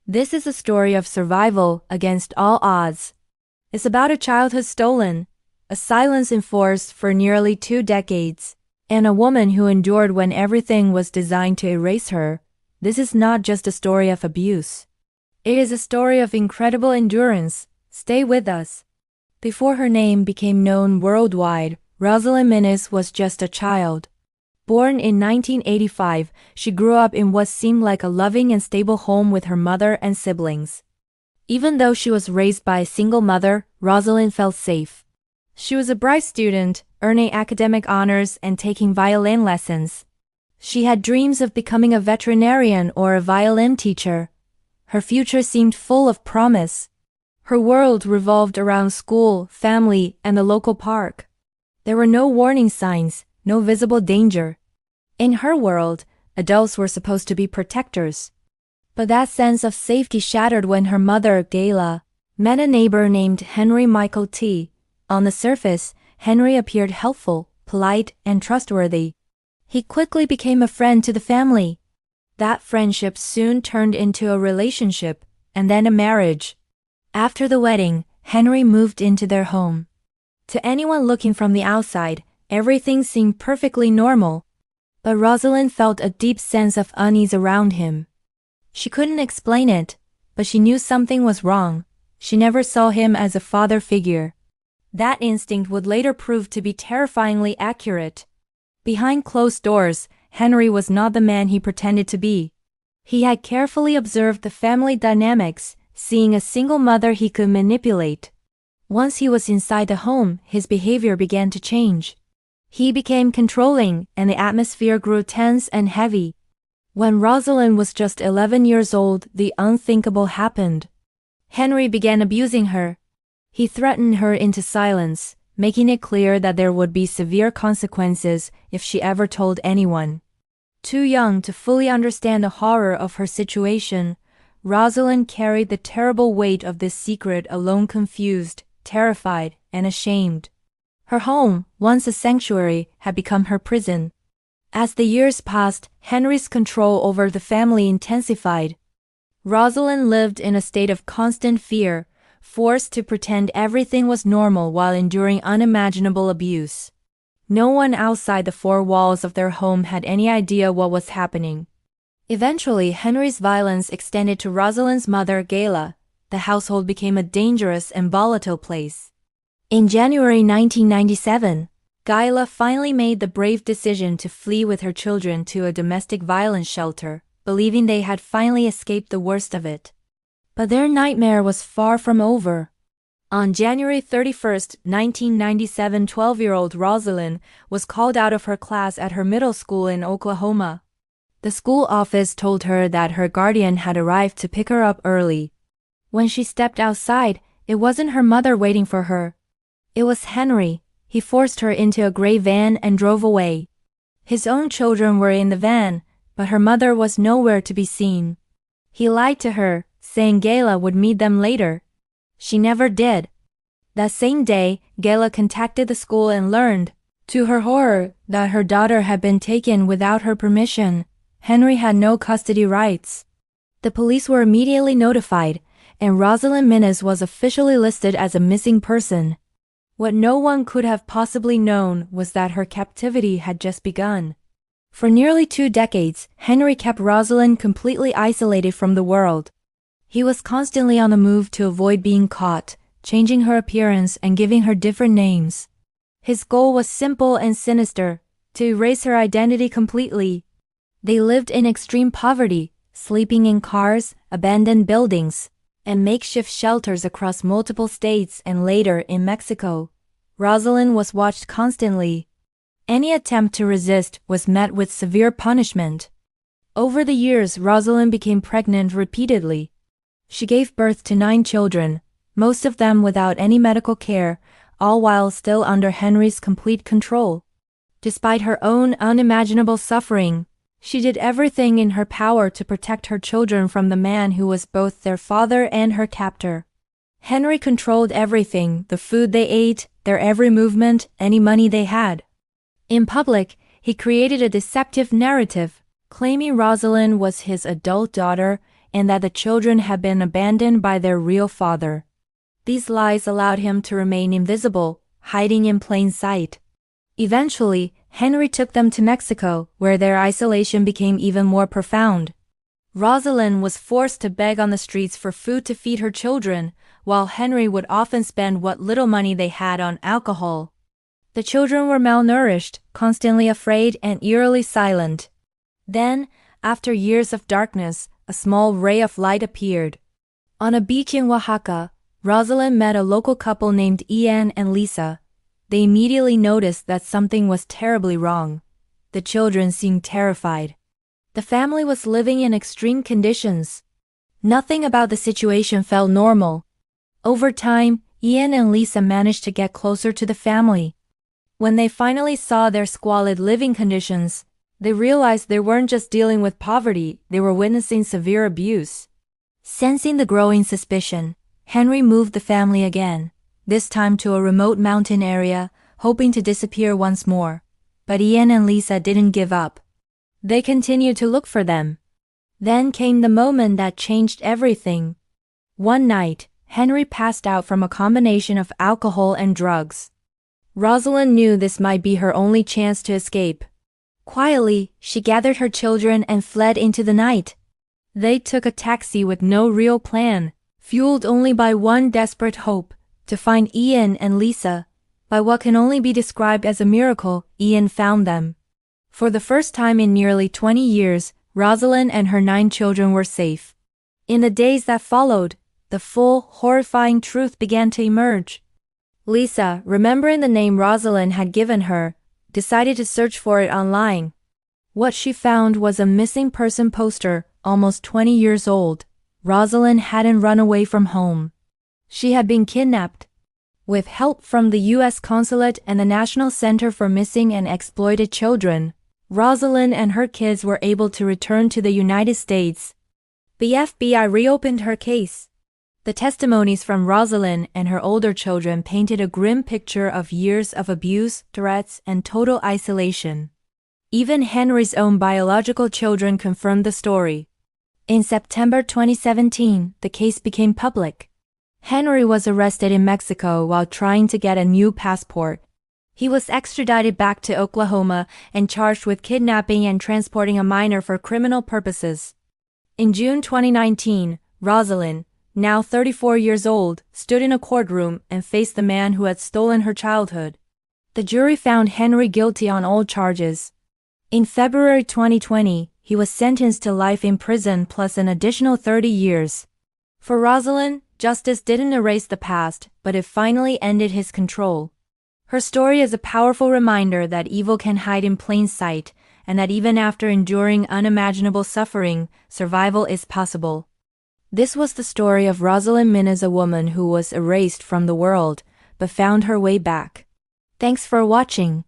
This is a story of survival against all odds. It's about a childhood stolen, a silence enforced for nearly 2 decades, and a woman who endured when everything was designed to erase her. This is not just a story of abuse. It is a story of incredible endurance. Stay with us. Before her name became known worldwide, Rosalyn Minnes was just a child. Born in 1985, she grew up in what seemed like a loving and stable home with her mother and siblings. Even though she was raised by a single mother, Rosalyn felt safe. She was a bright student, earning academic honors and taking violin lessons. She had dreams of becoming a veterinarian or a violin teacher. Her future seemed full of promise. Her world revolved around school, family, and the local park. There were no warning signs, no visible danger. In her world, adults were supposed to be protectors. But that sense of safety shattered when her mother, Gayla, met a neighbor named Henry Michael T. On the surface, Henry appeared helpful, polite, and trustworthy. He quickly became a friend to the family. That friendship soon turned into a relationship, and then a marriage. After the wedding, Henry moved into their home. To anyone looking from the outside, everything seemed perfectly normal. But Rosalyn felt a deep sense of unease around him. She couldn't explain it, but she knew something was wrong. She never saw him as a father figure. That instinct would later prove to be terrifyingly accurate. Behind closed doors, Henry was not the man he pretended to be. He had carefully observed the family dynamics, seeing a single mother he could manipulate. Once he was inside the home, his behavior began to change. He became controlling, and the atmosphere grew tense and heavy. When Rosalyn was just 11 years old, the unthinkable happened. Henry began abusing her. He threatened her into silence, making it clear that there would be severe consequences if she ever told anyone. Too young to fully understand the horror of her situation, Rosalyn carried the terrible weight of this secret alone, confused, terrified, and ashamed. Her home, once a sanctuary, had become her prison. As the years passed, Henry's control over the family intensified. Rosalyn lived in a state of constant fear, forced to pretend everything was normal while enduring unimaginable abuse. No one outside the 4 walls of their home had any idea what was happening. Eventually, Henry's violence extended to Rosalyn's mother, Gayla. The household became a dangerous and volatile place. In January 1997, Gayla finally made the brave decision to flee with her children to a domestic violence shelter, believing they had finally escaped the worst of it. But their nightmare was far from over. On January 31, 1997, 12-year-old Rosalyn was called out of her class at her middle school in Oklahoma. The school office told her that her guardian had arrived to pick her up early. When she stepped outside, it wasn't her mother waiting for her. It was Henry. He forced her into a gray van and drove away. His own children were in the van, but her mother was nowhere to be seen. He lied to her, saying Gayla would meet them later. She never did. That same day, Gayla contacted the school and learned, to her horror, that her daughter had been taken without her permission. Henry had no custody rights. The police were immediately notified, and Rosalyn Minnes was officially listed as a missing person. What no one could have possibly known was that her captivity had just begun. For nearly 2 decades, Henry kept Rosalyn completely isolated from the world. He was constantly on the move to avoid being caught, changing her appearance and giving her different names. His goal was simple and sinister: to erase her identity completely. They lived in extreme poverty, sleeping in cars, abandoned buildings, and makeshift shelters across multiple states and later in Mexico. Rosalyn was watched constantly. Any attempt to resist was met with severe punishment. Over the years, Rosalyn became pregnant repeatedly. She gave birth to 9 children, most of them without any medical care, all while still under Henry's complete control. Despite her own unimaginable suffering, she did everything in her power to protect her children from the man who was both their father and her captor. Henry controlled everything: the food they ate, their every movement, any money they had. In public, he created a deceptive narrative, claiming Rosalyn was his adult daughter and that the children had been abandoned by their real father. These lies allowed him to remain invisible, hiding in plain sight. Eventually, Henry took them to Mexico, where their isolation became even more profound. Rosalyn was forced to beg on the streets for food to feed her children, while Henry would often spend what little money they had on alcohol. The children were malnourished, constantly afraid, and eerily silent. Then, after years of darkness, a small ray of light appeared. On a beach in Oaxaca, Rosalyn met a local couple named Ian and Lisa. They immediately noticed that something was terribly wrong. The children seemed terrified. The family was living in extreme conditions. Nothing about the situation felt normal. Over time, Ian and Lisa managed to get closer to the family. When they finally saw their squalid living conditions, they realized they weren't just dealing with poverty, they were witnessing severe abuse. Sensing the growing suspicion, Henry moved the family again, this time to a remote mountain area, hoping to disappear once more. But Ian and Lisa didn't give up. They continued to look for them. Then came the moment that changed everything. One night, Henry passed out from a combination of alcohol and drugs. Rosalyn knew this might be her only chance to escape. Quietly, she gathered her children and fled into the night. They took a taxi with no real plan, fueled only by one desperate hope, to find Ian and Lisa. By what can only be described as a miracle, Ian found them. For the first time in nearly 20 years, Rosalyn and her 9 children were safe. In the days that followed, the full, horrifying truth began to emerge. Lisa, remembering the name Rosalyn had given her, decided to search for it online. What she found was a missing person poster, almost 20 years old. Rosalyn hadn't run away from home. She had been kidnapped. With help from the U.S. Consulate and the National Center for Missing and Exploited Children, Rosalyn and her kids were able to return to the United States. The FBI reopened her case. The testimonies from Rosalyn and her older children painted a grim picture of years of abuse, threats, and total isolation. Even Henry's own biological children confirmed the story. In September 2017, the case became public. Henry was arrested in Mexico while trying to get a new passport. He was extradited back to Oklahoma and charged with kidnapping and transporting a minor for criminal purposes. In June 2019, Rosalyn, now 34 years old, stood in a courtroom and faced the man who had stolen her childhood. The jury found Henry guilty on all charges. In February 2020, he was sentenced to life in prison plus an additional 30 years. For Rosalyn, justice didn't erase the past, but it finally ended his control. Her story is a powerful reminder that evil can hide in plain sight, and that even after enduring unimaginable suffering, survival is possible. This was the story of Rosalyn Minnes, a woman who was erased from the world, but found her way back. Thanks for watching.